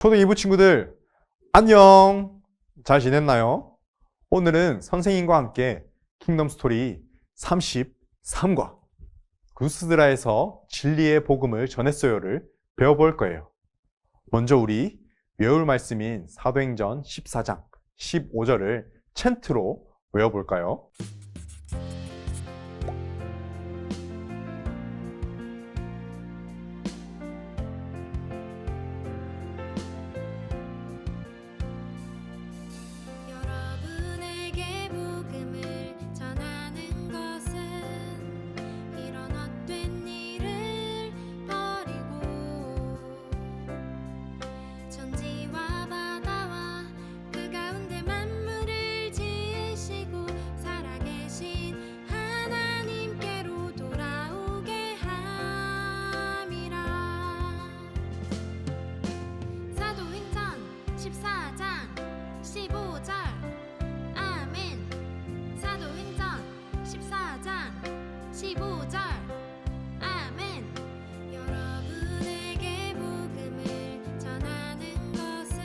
초등 2부 친구들 안녕! 잘 지냈나요? 오늘은 선생님과 함께 킹덤 스토리 33과 구스드라에서 진리의 복음을 전했어요를 배워볼 거예요. 먼저 우리 외울 말씀인 사도행전 14장 15절을 찬트로 외워볼까요? 여러분에게 복음을 전하는 것은 이런 헛된 일을 버리고 천지와 바다와 그 가운데 만물을 지으시고 살아계신 하나님께로 돌아오게 함이라. 사도행전 14장 15절 아멘. 사도행전 14장 15절 아멘. 여러분에게 복음을 전하는 것은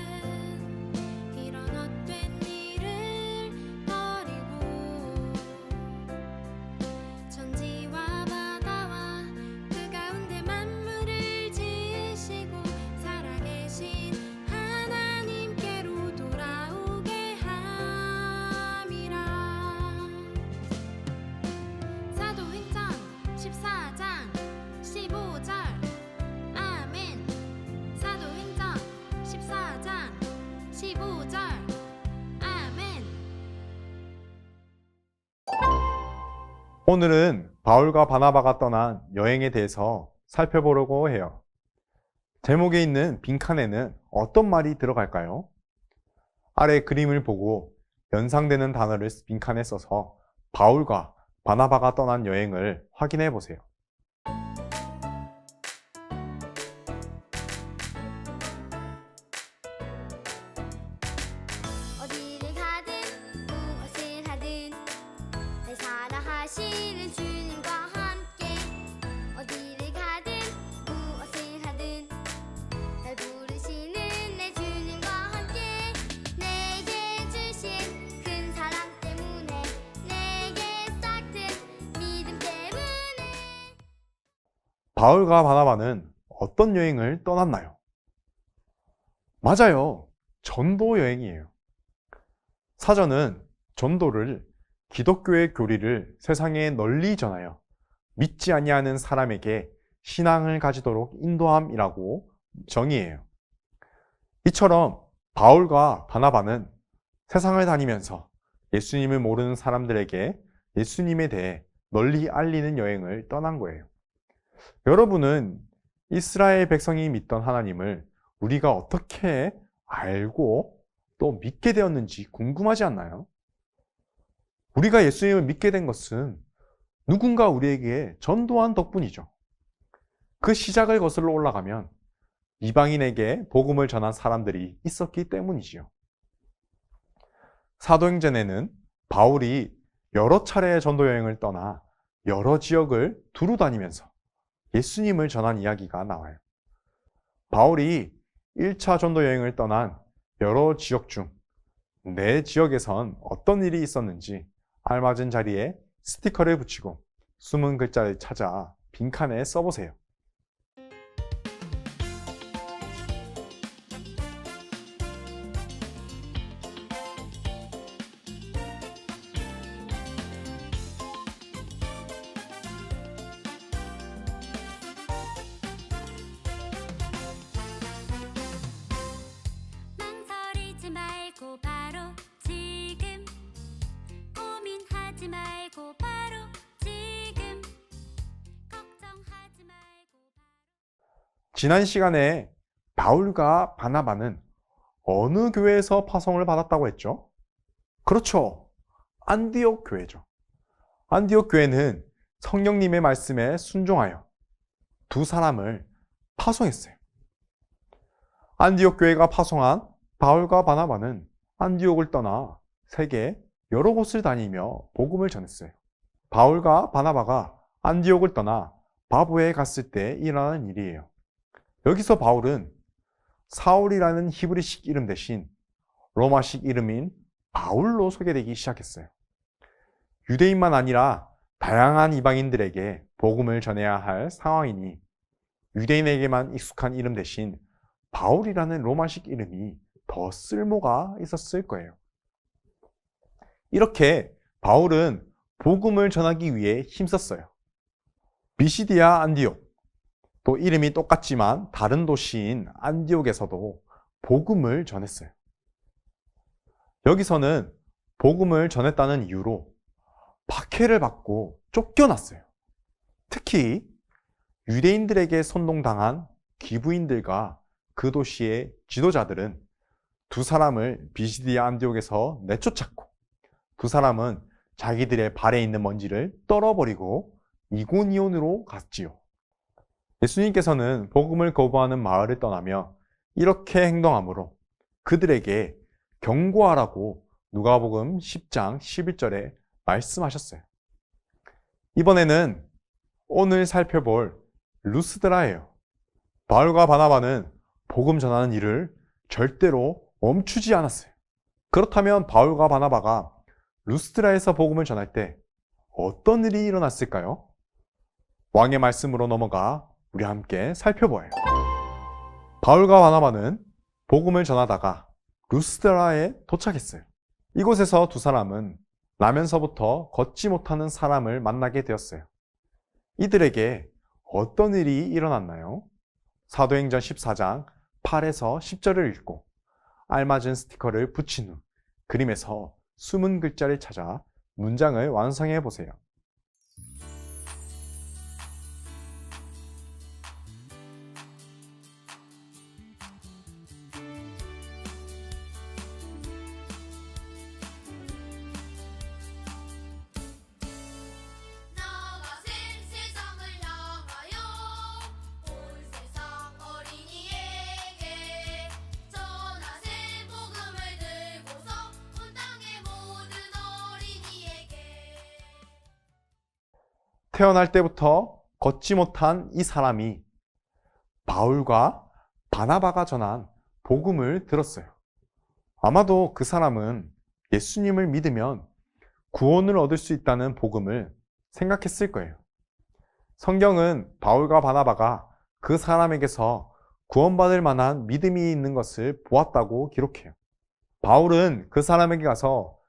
이런 헛된 일을 버리고 천지와 바다와 그 가운데 만물을 지으시고 살아계신 하나님께로 돌아오게 함이라. 사도행전 14장 15절 아멘. 사도행전 14장 15절 아멘. 오늘은 바울과 바나바가 떠난 여행에 대해서 살펴보려고 해요. 제목에 있는 빈칸에는 어떤 말이 들어갈까요? 아래 그림을 보고 연상되는 단어를 빈칸에 써서 바울과 바나바가 떠난 여행을 확인해 보세요. 어디를 가든 무엇을 하든 날 사랑하시는 주님과 함께 어디를 가든 무엇을 하든 날 부르시는 내 주님과 함께 내게 주신 큰 사랑 때문에 내게 싹튼 믿음 때문에. 바울과 바나바는 어떤 여행을 떠났나요? 맞아요. 전도 여행이에요. 사전은 전도를 기독교의 교리를 세상에 널리 전하여 믿지 아니하는 사람에게 신앙을 가지도록 인도함이라고 정의해요. 이처럼 바울과 바나바는 세상을 다니면서 예수님을 모르는 사람들에게 예수님에 대해 널리 알리는 여행을 떠난 거예요. 여러분은 이스라엘 백성이 믿던 하나님을 우리가 어떻게 알고 또 믿게 되었는지 궁금하지 않나요? 우리가 예수님을 믿게 된 것은 누군가 우리에게 전도한 덕분이죠. 그 시작을 거슬러 올라가면 이방인에게 복음을 전한 사람들이 있었기 때문이지요. 사도행전에는 바울이 여러 차례의 전도 여행을 떠나 여러 지역을 두루 다니면서 예수님을 전한 이야기가 나와요. 바울이 1차 전도 여행을 떠난 여러 지역 중 내 지역에선 어떤 일이 있었는지 알맞은 자리에 스티커를 붙이고 숨은 글자를 찾아 빈칸에 써보세요. 망설이지 말고 바로 지금 고민하지 말고 바로 지금 걱정하지 말고 지난 시간에 바울과 바나바는 어느 교회에서 파송을 받았다고 했죠? 그렇죠. 안디옥 교회죠. 안디옥 교회는 성령님의 말씀에 순종하여 두 사람을 파송했어요. 안디옥 교회가 파송한 바울과 바나바는 안디옥을 떠나 세계 여러 곳을 다니며 복음을 전했어요. 바울과 바나바가 안디옥을 떠나 바보에 갔을 때 일어나는 일이에요. 여기서 바울은 사울이라는 히브리식 이름 대신 로마식 이름인 바울로 소개되기 시작했어요. 유대인만 아니라 다양한 이방인들에게 복음을 전해야 할 상황이니 유대인에게만 익숙한 이름 대신 바울이라는 로마식 이름이 더 쓸모가 있었을 거예요. 이렇게 바울은 복음을 전하기 위해 힘썼어요. 비시디아 안디옥, 또 이름이 똑같지만 다른 도시인 안디옥에서도 복음을 전했어요. 여기서는 복음을 전했다는 이유로 박해를 받고 쫓겨났어요. 특히 유대인들에게 선동당한 기부인들과 그 도시의 지도자들은 두 사람을 비시디아 안디옥에서 내쫓았고 두 사람은 자기들의 발에 있는 먼지를 떨어버리고 이고니온으로 갔지요. 예수님께서는 복음을 거부하는 마을을 떠나며 이렇게 행동함으로 그들에게 경고하라고 누가복음 10장 11절에 말씀하셨어요. 이번에는 오늘 살펴볼 루스드라예요. 바울과 바나바는 복음 전하는 일을 절대로 멈추지 않았어요. 그렇다면 바울과 바나바가 루스드라에서 복음을 전할 때 어떤 일이 일어났을까요? 왕의 말씀으로 넘어가 우리 함께 살펴보아요. 바울과 바나바는 복음을 전하다가 루스드라에 도착했어요. 이곳에서 두 사람은 나면서부터 걷지 못하는 사람을 만나게 되었어요. 이들에게 어떤 일이 일어났나요? 사도행전 14장 8에서 10절을 읽고 알맞은 스티커를 붙인 후 그림에서 숨은 글자를 찾아 문장을 완성해 보세요. 나가신 세상을 향하여 온 세상 어린이에게 전하신 복음을 들고서 온 땅의 모든 어린이에게. 태어날 때부터 걷지 못한 이 사람이 바울과 바나바가 전한 복음을 들었어요. 아마도 그 사람은 예수님을 믿으면 구원을 얻을 수 있다는 복음을 생각했을 거예요. 성경은 바울과 바나바가 그 사람에게서 구원받을 만한 믿음이 있는 것을 보았다고 기록해요. 바울은 그 사람에게 가서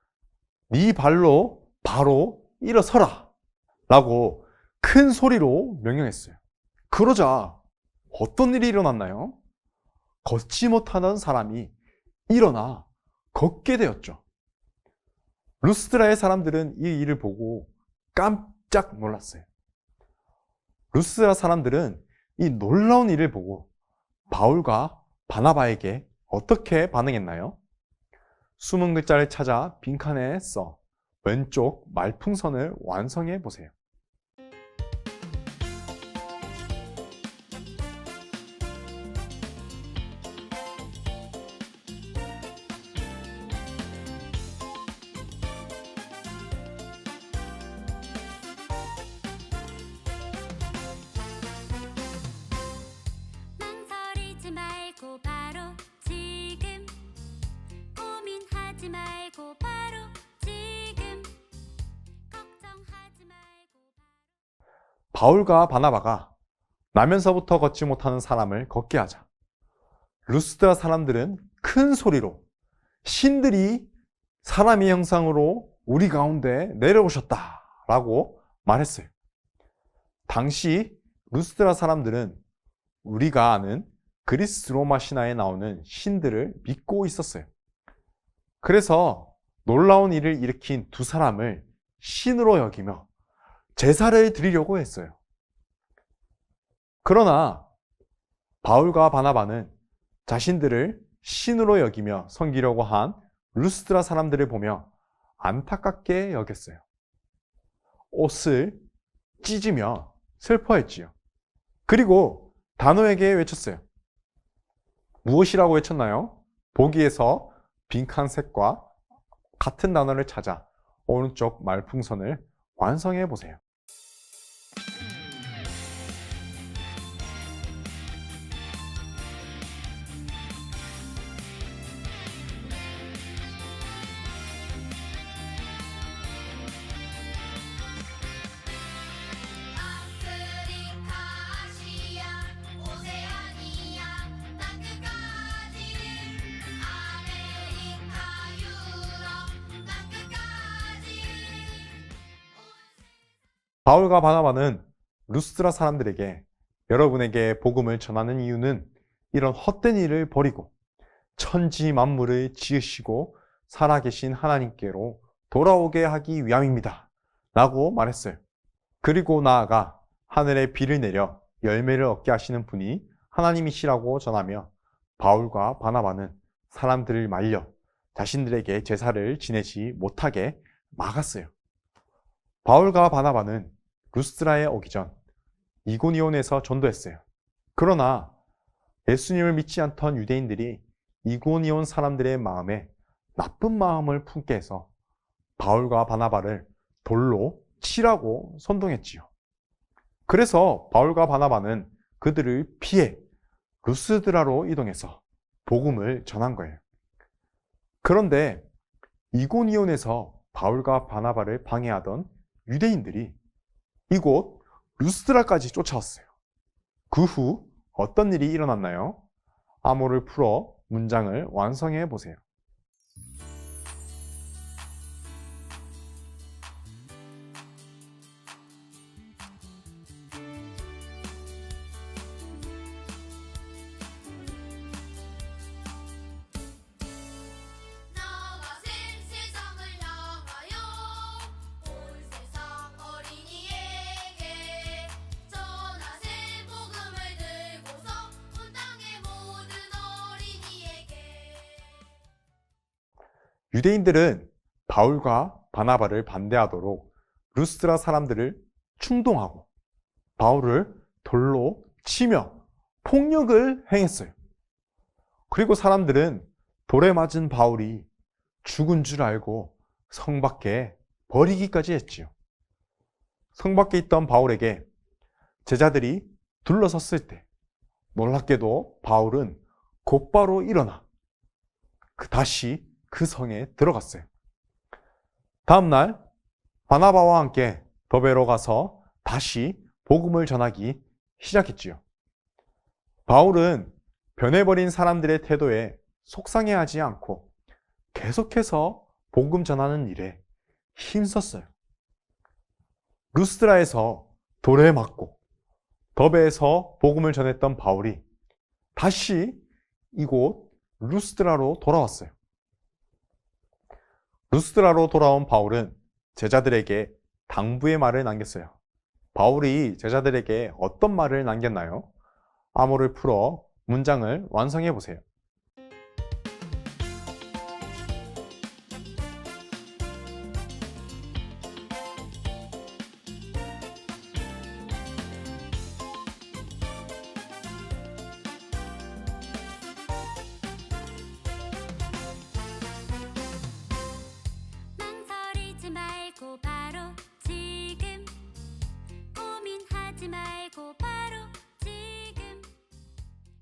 네 발로 바로 일어서라 라고 큰 소리로 명령했어요. 그러자 어떤 일이 일어났나요? 걷지 못하던 사람이 일어나 걷게 되었죠. 루스드라의 사람들은 이 일을 보고 깜짝 놀랐어요. 루스드라 사람들은 이 놀라운 일을 보고 바울과 바나바에게 어떻게 반응했나요? 숨은 글자를 찾아 빈칸에 써 왼쪽 말풍선을 완성해 보세요. 망설이지 말고 바로 지금 고민하지 말고 바로 지금 걱정하지 말고 바울과 바나바가 나면서부터 걷지 못하는 사람을 걷게 하자. 루스드라 사람들은 큰 소리로 신들이 사람의 형상으로 우리 가운데 내려오셨다 라고 말했어요. 당시 루스드라 사람들은 우리가 아는 그리스 로마 신화에 나오는 신들을 믿고 있었어요. 그래서 놀라운 일을 일으킨 두 사람을 신으로 여기며 제사를 드리려고 했어요. 그러나 바울과 바나바는 자신들을 신으로 여기며 섬기려고 한 루스드라 사람들을 보며 안타깝게 여겼어요. 옷을 찢으며 슬퍼했지요. 그리고 단호에게 외쳤어요. 무엇이라고 외쳤나요? 보기에서 빈칸 색과 같은 단어를 찾아 오른쪽 말풍선을 완성해 보세요. 바울과 바나바는 루스드라 사람들에게 여러분에게 복음을 전하는 이유는 이런 헛된 일을 버리고 천지 만물을 지으시고 살아계신 하나님께로 돌아오게 하기 위함입니다. 라고 말했어요. 그리고 나아가 하늘에 비를 내려 열매를 얻게 하시는 분이 하나님이시라고 전하며 바울과 바나바는 사람들을 말려 자신들에게 제사를 지내지 못하게 막았어요. 바울과 바나바는 루스드라에 오기 전 이고니온에서 전도했어요. 그러나 예수님을 믿지 않던 유대인들이 이고니온 사람들의 마음에 나쁜 마음을 품게 해서 바울과 바나바를 돌로 치라고 선동했지요. 그래서 바울과 바나바는 그들을 피해 루스드라로 이동해서 복음을 전한 거예요. 그런데 이고니온에서 바울과 바나바를 방해하던 유대인들이 이곳 루스드라까지 쫓아왔어요. 그 후 어떤 일이 일어났나요? 암호를 풀어 문장을 완성해 보세요. 나가세 세상을 향하여 온 세상 어린이에게 전하세 복음을 들고서 온 땅의 모든 어린이에게. 유대인들은 바울과 바나바를 반대하도록 루스드라 사람들을 충동하고 바울을 돌로 치며 폭력을 행했어요. 그리고 사람들은 돌에 맞은 바울이 죽은 줄 알고 성 밖에 버리기까지 했지요. 성 밖에 있던 바울에게 제자들이 둘러섰을 때 놀랍게도 바울은 곧바로 일어나 다시 그 성에 들어갔어요. 다음 날 바나바와 함께 더베로 가서 다시 복음을 전하기 시작했지요. 바울은 변해버린 사람들의 태도에 속상해하지 않고 계속해서 복음 전하는 일에 힘썼어요. 루스드라에서 돌에 맞고 더베에서 복음을 전했던 바울이 다시 이곳 루스드라로 돌아왔어요. 루스드라로 돌아온 바울은 제자들에게 당부의 말을 남겼어요. 바울이 제자들에게 어떤 말을 남겼나요? 암호를 풀어 문장을 완성해 보세요. 망설이지 말고 바로 지금 고민하지 말고 바로 지금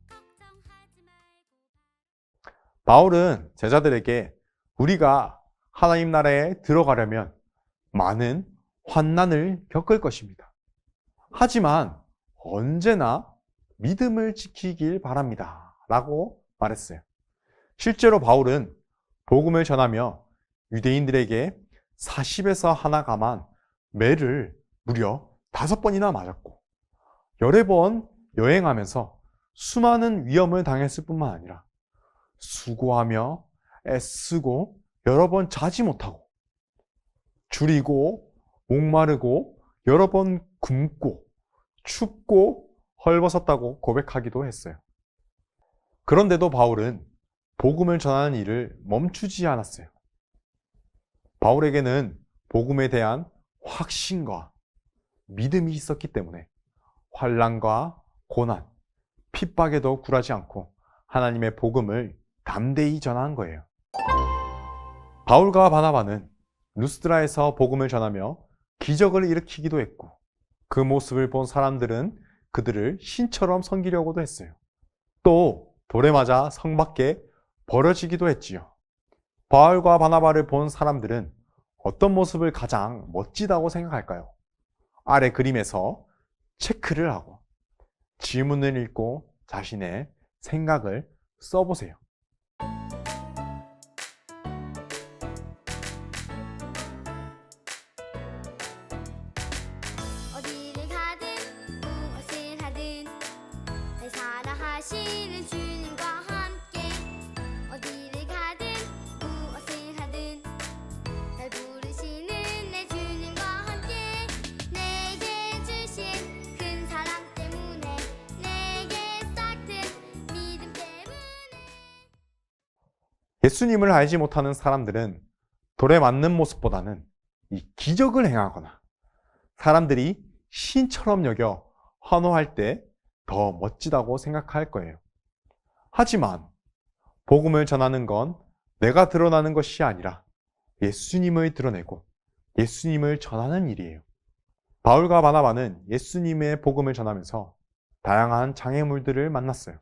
걱정하지 말고 바울은 제자들에게 우리가 하나님 나라에 들어가려면 많은 환난을 겪을 것입니다. 하지만 언제나 믿음을 지키길 바랍니다. 라고 말했어요. 실제로 바울은 복음을 전하며 유대인들에게 40에서 하나 감한 매를 무려 5번이나 맞았고 여러 번 여행하면서 수많은 위험을 당했을 뿐만 아니라 수고하며 애쓰고 여러 번 자지 못하고 줄이고 목마르고 여러 번 굶고 춥고 헐벗었다고 고백하기도 했어요. 그런데도 바울은 복음을 전하는 일을 멈추지 않았어요. 바울에게는 복음에 대한 확신과 믿음이 있었기 때문에 환난과 고난, 핍박에도 굴하지 않고 하나님의 복음을 담대히 전한 거예요. 바울과 바나바는 루스드라에서 복음을 전하며 기적을 일으키기도 했고 그 모습을 본 사람들은 그들을 신처럼 섬기려고도 했어요. 또 돌에 맞아 성 밖에 버려지기도 했지요. 바울과 바나바를 본 사람들은 어떤 모습을 가장 멋지다고 생각할까요? 아래 그림에서 체크를 하고 질문을 읽고 자신의 생각을 써보세요. 예수님을 알지 못하는 사람들은 돌에 맞는 모습보다는 이 기적을 행하거나 사람들이 신처럼 여겨 환호할 때 더 멋지다고 생각할 거예요. 하지만 복음을 전하는 건 내가 드러나는 것이 아니라 예수님을 드러내고 예수님을 전하는 일이에요. 바울과 바나바는 예수님의 복음을 전하면서 다양한 장애물들을 만났어요.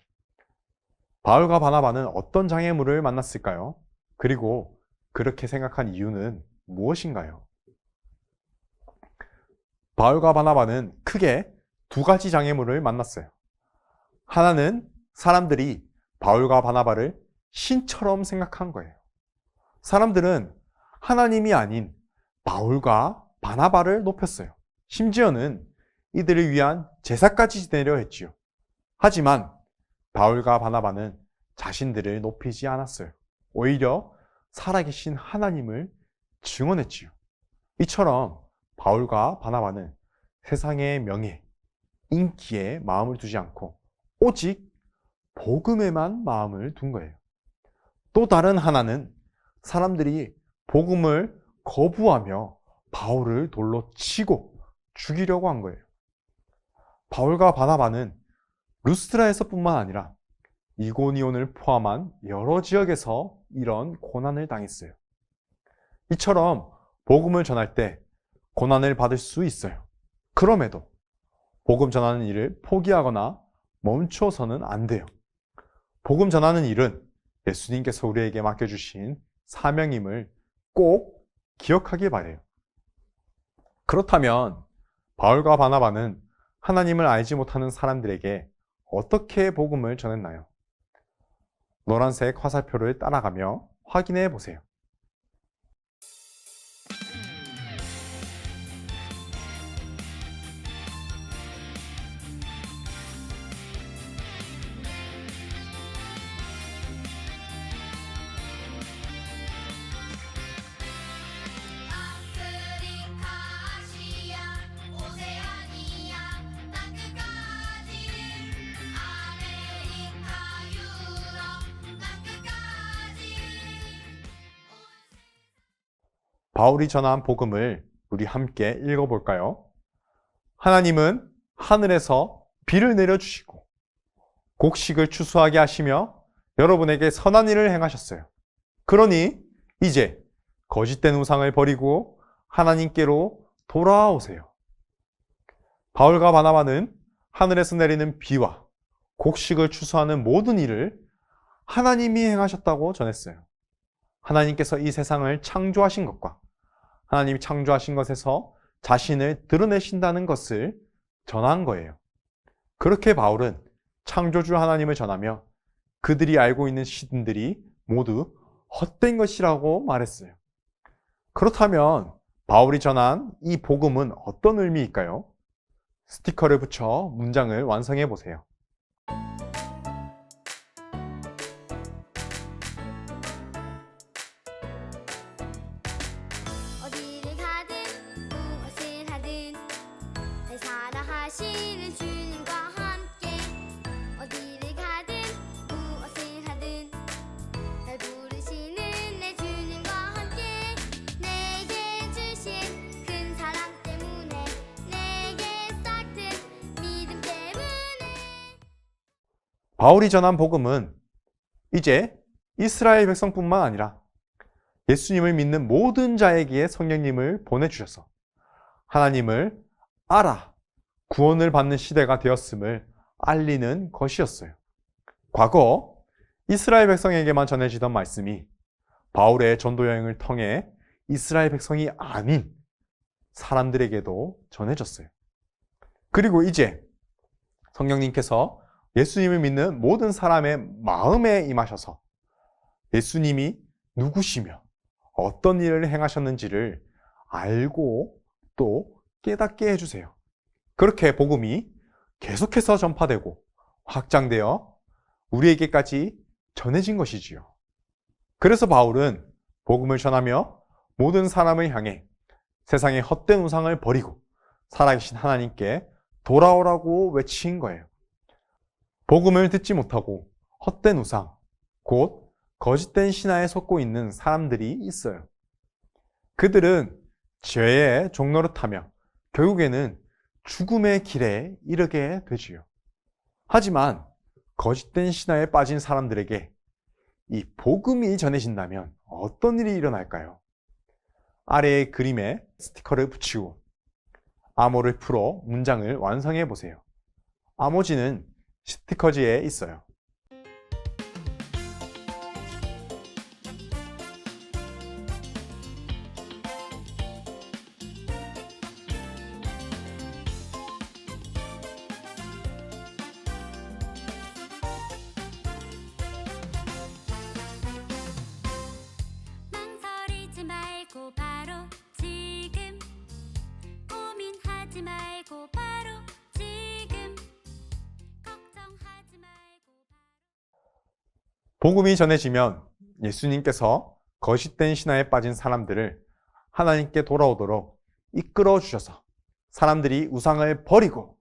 바울과 바나바는 어떤 장애물을 만났을까요? 그리고 그렇게 생각한 이유는 무엇인가요? 바울과 바나바는 크게 두 가지 장애물을 만났어요. 하나는 사람들이 바울과 바나바를 신처럼 생각한 거예요. 사람들은 하나님이 아닌 바울과 바나바를 높였어요. 심지어는 이들을 위한 제사까지 지내려 했지요. 하지만 바울과 바나바는 자신들을 높이지 않았어요. 오히려 살아계신 하나님을 증언했지요. 이처럼 바울과 바나바는 세상의 명예, 인기에 마음을 두지 않고 오직 복음에만 마음을 둔 거예요. 또 다른 하나는 사람들이 복음을 거부하며 바울을 돌로 치고 죽이려고 한 거예요. 바울과 바나바는 루스트라에서뿐만 아니라 이고니온을 포함한 여러 지역에서 이런 고난을 당했어요. 이처럼 복음을 전할 때 고난을 받을 수 있어요. 그럼에도 복음 전하는 일을 포기하거나 멈춰서는 안 돼요. 복음 전하는 일은 예수님께서 우리에게 맡겨주신 사명임을 꼭 기억하길 바래요. 그렇다면 바울과 바나바는 하나님을 알지 못하는 사람들에게 어떻게 복음을 전했나요? 노란색 화살표를 따라가며 확인해 보세요. 아프리카, 아시아, 오세아니아, 땅끝까지 아메리카, 유럽, 땅끝까지 바울이 전한 복음을 우리 함께 읽어볼까요? 하나님은 하늘에서 비를 내려주시고 곡식을 추수하게 하시며 여러분에게 선한 일을 행하셨어요. 그러니 이제 거짓된 우상을 버리고 하나님께로 돌아오세요. 바울과 바나바는 하늘에서 내리는 비와 곡식을 추수하는 모든 일을 하나님이 행하셨다고 전했어요. 하나님께서 이 세상을 창조하신 것과 하나님이 창조하신 것에서 자신을 드러내신다는 것을 전한 거예요. 그렇게 바울은 창조주 하나님을 전하며 그들이 알고 있는 신들이 모두 헛된 것이라고 말했어요. 그렇다면 바울이 전한 이 복음은 어떤 의미일까요? 스티커를 붙여 문장을 완성해 보세요. 어디를 가든 무엇을 하든 날 사랑하시는 주님과 함께 어디를 가든 무엇을 하든 날 부르시는 내 주님과 함께 내게 주신 큰 사랑 때문에 내게 싹튼 믿음 때문에 바울이 전한 복음은 이제 이스라엘 백성뿐만 아니라 예수님을 믿는 모든 자에게 성령님을 보내주셔서 하나님을 알아 구원을 받는 시대가 되었음을 알리는 것이었어요. 과거 이스라엘 백성에게만 전해지던 말씀이 바울의 전도 여행을 통해 이스라엘 백성이 아닌 사람들에게도 전해졌어요. 그리고 이제 성령님께서 예수님을 믿는 모든 사람의 마음에 임하셔서 예수님이 누구시며 어떤 일을 행하셨는지를 알고 또 깨닫게 해주세요. 그렇게 복음이 계속해서 전파되고 확장되어 우리에게까지 전해진 것이지요. 그래서 바울은 복음을 전하며 모든 사람을 향해 세상의 헛된 우상을 버리고 살아계신 하나님께 돌아오라고 외친 거예요. 복음을 듣지 못하고 헛된 우상, 곧 거짓된 신화에 속고 있는 사람들이 있어요. 그들은 죄의 종노릇하며 결국에는 죽음의 길에 이르게 되지요. 하지만 거짓된 신화에 빠진 사람들에게 이 복음이 전해진다면 어떤 일이 일어날까요? 아래의 그림에 스티커를 붙이고 암호를 풀어 문장을 완성해 보세요. 암호지는 스티커지에 있어요. 망설이지 말고 바로 지금 고민하지 말고 바로 지금 걱정하지 말고 복음이 전해지면 예수님께서 거짓된 신화에 빠진 사람들을 하나님께 돌아오도록 이끌어 주셔서 사람들이 우상을 버리고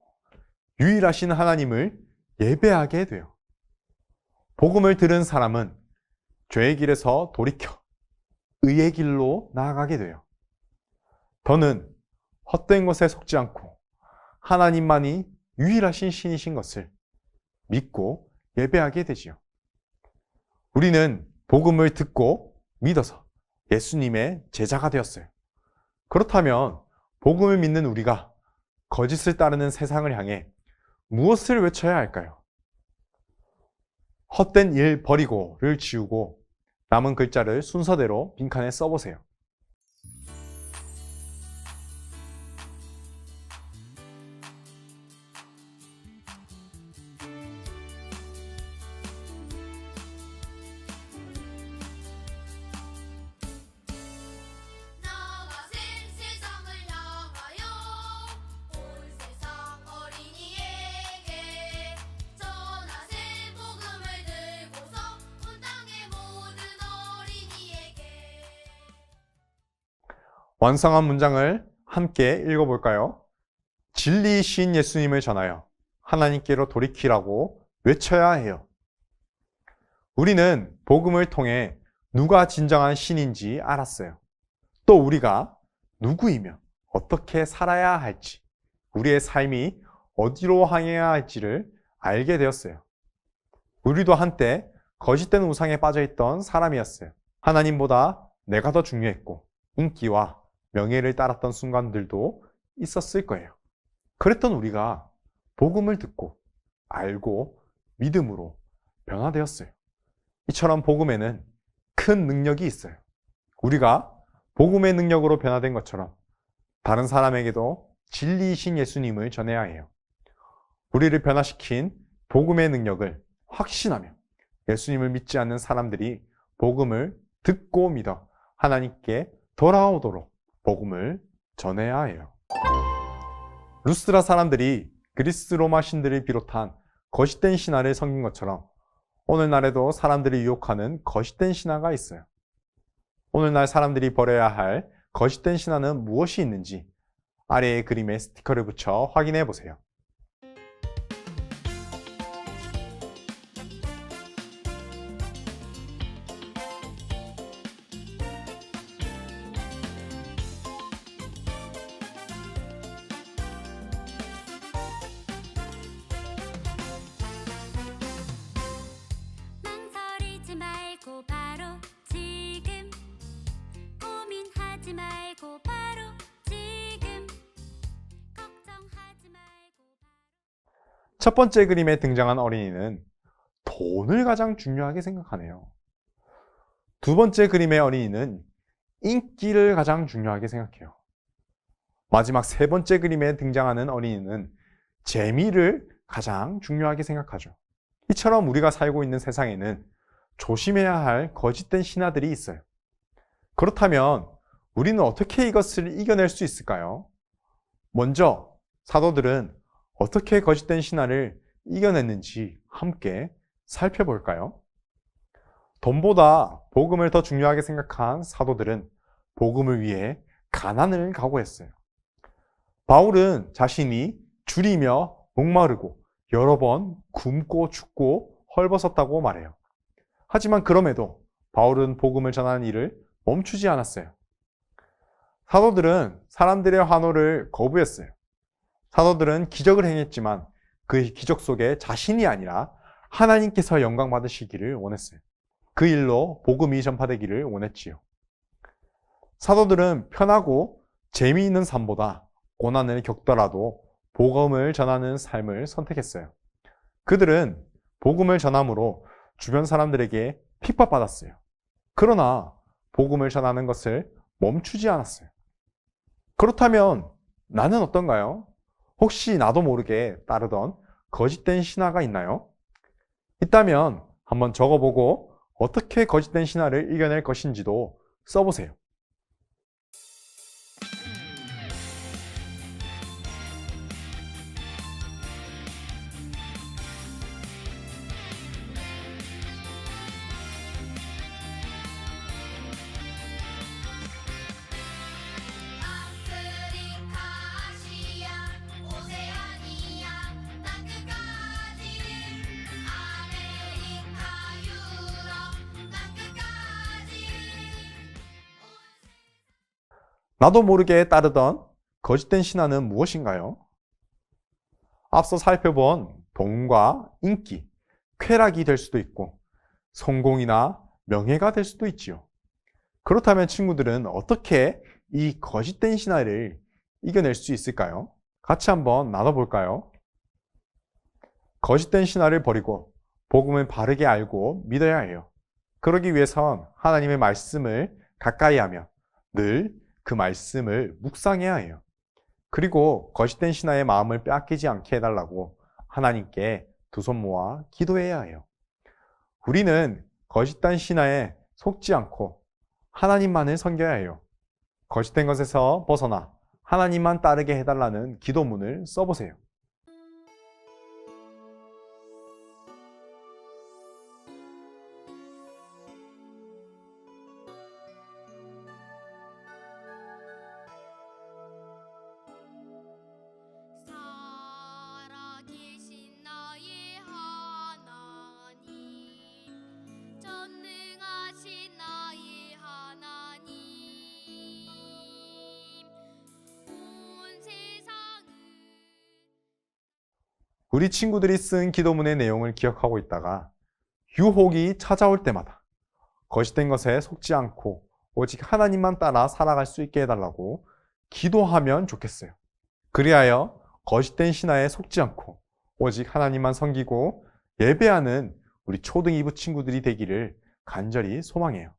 유일하신 하나님을 예배하게 돼요. 복음을 들은 사람은 죄의 길에서 돌이켜 의의 길로 나아가게 돼요. 더는 헛된 것에 속지 않고 하나님만이 유일하신 신이신 것을 믿고 예배하게 되지요. 우리는 복음을 듣고 믿어서 예수님의 제자가 되었어요. 그렇다면 복음을 믿는 우리가 거짓을 따르는 세상을 향해 무엇을 외쳐야 할까요? 헛된 일 버리고를 지우고 남은 글자를 순서대로 빈칸에 써보세요. 나가신 세상을 향하여 온 세상 어린이에게 전하신 복음을 들고서 온 땅의 모든 어린이에게 완성한 문장을 함께 읽어볼까요? 진리이신 예수님을 전하여 하나님께로 돌이키라고 외쳐야 해요. 우리는 복음을 통해 누가 진정한 신인지 알았어요. 또 우리가 누구이며 어떻게 살아야 할지, 우리의 삶이 어디로 향해야 할지를 알게 되었어요. 우리도 한때 거짓된 우상에 빠져있던 사람이었어요. 하나님보다 내가 더 중요했고 인기와 명예를 따랐던 순간들도 있었을 거예요. 그랬던 우리가 복음을 듣고 알고 믿음으로 변화되었어요. 이처럼 복음에는 큰 능력이 있어요. 우리가 복음의 능력으로 변화된 것처럼 다른 사람에게도 진리이신 예수님을 전해야 해요. 우리를 변화시킨 복음의 능력을 확신하며 예수님을 믿지 않는 사람들이 복음을 듣고 믿어 하나님께 돌아오도록 복음을 전해야 해요. 루스드라 사람들이 그리스 로마 신들을 비롯한 거짓된 신화를 섬긴 것처럼 오늘날에도 사람들이 유혹하는 거짓된 신화가 있어요. 오늘날 사람들이 버려야 할 거짓된 신화는 무엇이 있는지 아래의 그림에 스티커를 붙여 확인해 보세요. 망설이지 말고 바로 지금 고민하지 말고 바로 지금 걱정하지 말고 첫 번째 그림에 등장한 어린이는 돈을 가장 중요하게 생각하네요. 두 번째 그림의 어린이는 인기를 가장 중요하게 생각해요. 마지막 세 번째 그림에 등장하는 어린이는 재미를 가장 중요하게 생각하죠. 이처럼 우리가 살고 있는 세상에는 조심해야 할 거짓된 신화들이 있어요. 그렇다면 우리는 어떻게 이것을 이겨낼 수 있을까요? 먼저 사도들은 어떻게 거짓된 신화를 이겨냈는지 함께 살펴볼까요? 돈보다 복음을 더 중요하게 생각한 사도들은 복음을 위해 가난을 각오했어요. 바울은 자신이 줄이며 목마르고 여러 번 굶고 춥고 헐벗었다고 말해요. 하지만 그럼에도 바울은 복음을 전하는 일을 멈추지 않았어요. 사도들은 사람들의 환호를 거부했어요. 사도들은 기적을 행했지만 그 기적 속에 자신이 아니라 하나님께서 영광 받으시기를 원했어요. 그 일로 복음이 전파되기를 원했지요. 사도들은 편하고 재미있는 삶보다 고난을 겪더라도 복음을 전하는 삶을 선택했어요. 그들은 복음을 전함으로 주변 사람들에게 핍박받았어요. 그러나 복음을 전하는 것을 멈추지 않았어요. 그렇다면 나는 어떤가요? 혹시 나도 모르게 따르던 거짓된 신화가 있나요? 있다면 한번 적어보고 어떻게 거짓된 신화를 이겨낼 것인지도 써보세요. 아프리카, 아시아, 오세아니아, 땅끝까지 아메리카, 유럽, 땅끝까지 나도 모르게 따르던 거짓된 신화는 무엇인가요? 앞서 살펴본 돈과 인기, 쾌락이 될 수도 있고 성공이나 명예가 될 수도 있지요. 그렇다면 친구들은 어떻게 이 거짓된 신화를 이겨낼 수 있을까요? 같이 한번 나눠볼까요? 거짓된 신화를 버리고 복음을 바르게 알고 믿어야 해요. 그러기 위해선 하나님의 말씀을 가까이 하며 늘 그 말씀을 묵상해야 해요. 그리고 거짓된 신화의 마음을 빼앗기지 않게 해달라고 하나님께 두 손 모아 기도해야 해요. 우리는 거짓된 신화에 속지 않고 하나님만을 섬겨야 해요. 거짓된 것에서 벗어나 하나님만 따르게 해달라는 기도문을 써보세요. 살아계신 나의 하나님, 전능하신 나의 하나님, 온 세상을 우리 친구들이 쓴 기도문의 내용을 기억하고 있다가 유혹이 찾아올 때마다 거짓된 것에 속지 않고 오직 하나님만 따라 살아갈 수 있게 해달라고 기도하면 좋겠어요. 그리하여 거짓된 신화에 속지 않고 오직 하나님만 섬기고 예배하는 우리 초등 2부 친구들이 되기를 간절히 소망해요.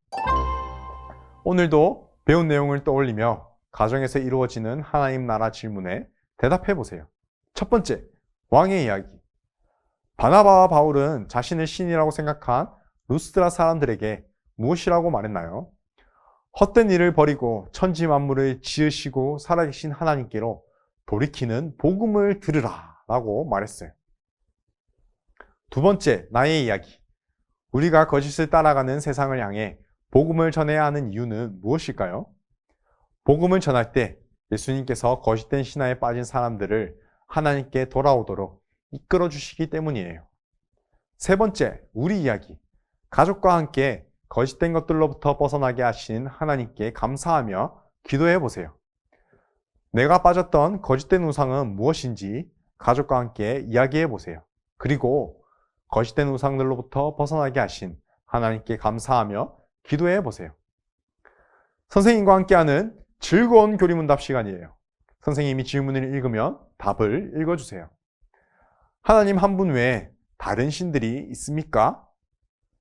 오늘도 배운 내용을 떠올리며 가정에서 이루어지는 하나님 나라 질문에 대답해 보세요. 첫 번째, 왕의 이야기. 바나바와 바울은 자신을 신이라고 생각한 루스드라 사람들에게 무엇이라고 말했나요? 헛된 일을 버리고 천지 만물을 지으시고 살아계신 하나님께로 돌이키는 복음을 들으라 라고 말했어요. 두 번째, 나의 이야기. 우리가 거짓을 따라가는 세상을 향해 복음을 전해야 하는 이유는 무엇일까요? 복음을 전할 때 예수님께서 거짓된 신화에 빠진 사람들을 하나님께 돌아오도록 이끌어 주시기 때문이에요. 세 번째, 우리 이야기. 가족과 함께 거짓된 것들로부터 벗어나게 하신 하나님께 감사하며 기도해 보세요. 내가 빠졌던 거짓된 우상은 무엇인지 가족과 함께 이야기해 보세요. 그리고 거짓된 우상들로부터 벗어나게 하신 하나님께 감사하며 기도해 보세요. 선생님과 함께하는 즐거운 교리문답 시간이에요. 선생님이 질문을 읽으면 답을 읽어주세요. 하나님 한 분 외에 다른 신들이 있습니까?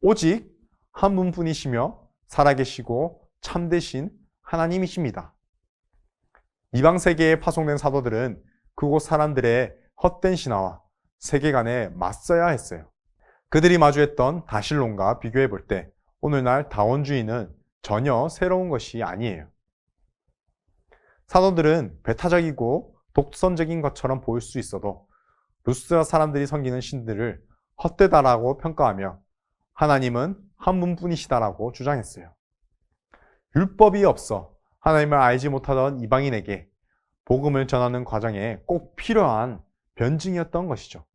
오직 한 분뿐이시며 살아계시고 참되신 하나님이십니다. 이방 세계에 파송된 사도들은 그곳 사람들의 헛된 신화와 세계관에 맞서야 했어요. 그들이 마주했던 다신론과 비교해 볼 때 오늘날 다원주의는 전혀 새로운 것이 아니에요. 사도들은 배타적이고 독선적인 것처럼 보일 수 있어도 루스드라 사람들이 섬기는 신들을 헛되다라고 평가하며 하나님은 한 분뿐이시다라고 주장했어요. 율법이 없어 하나님을 알지 못하던 이방인에게 복음을 전하는 과정에 꼭 필요한 변증이었던 것이죠.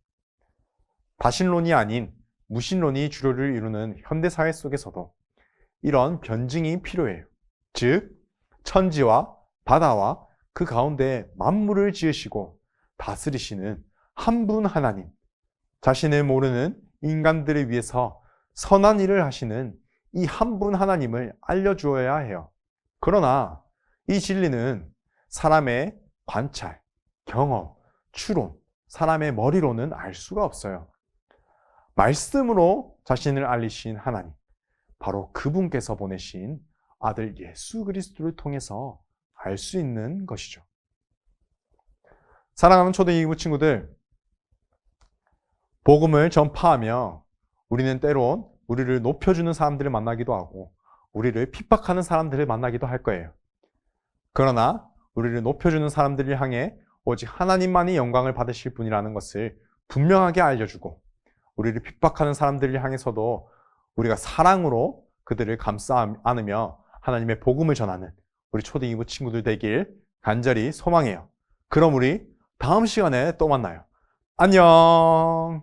다신론이 아닌 무신론이 주류를 이루는 현대사회 속에서도 이런 변증이 필요해요. 즉, 천지와 바다와 그 가운데 만물을 지으시고 다스리시는 한 분 하나님, 자신을 모르는 인간들을 위해서 선한 일을 하시는 이 한 분 하나님을 알려주어야 해요. 그러나 이 진리는 사람의 관찰, 경험, 추론, 사람의 머리로는 알 수가 없어요. 말씀으로 자신을 알리신 하나님, 바로 그분께서 보내신 아들 예수 그리스도를 통해서 알 수 있는 것이죠. 사랑하는 초등이부 친구들, 복음을 전파하며 우리는 때론 우리를 높여주는 사람들을 만나기도 하고 우리를 핍박하는 사람들을 만나기도 할 거예요. 그러나 우리를 높여주는 사람들을 향해 오직 하나님만이 영광을 받으실 분이라는 것을 분명하게 알려주고, 우리를 핍박하는 사람들을 향해서도 우리가 사랑으로 그들을 감싸 안으며 하나님의 복음을 전하는 우리 초등이부 친구들 되길 간절히 소망해요. 그럼 우리 다음 시간에 또 만나요. 안녕.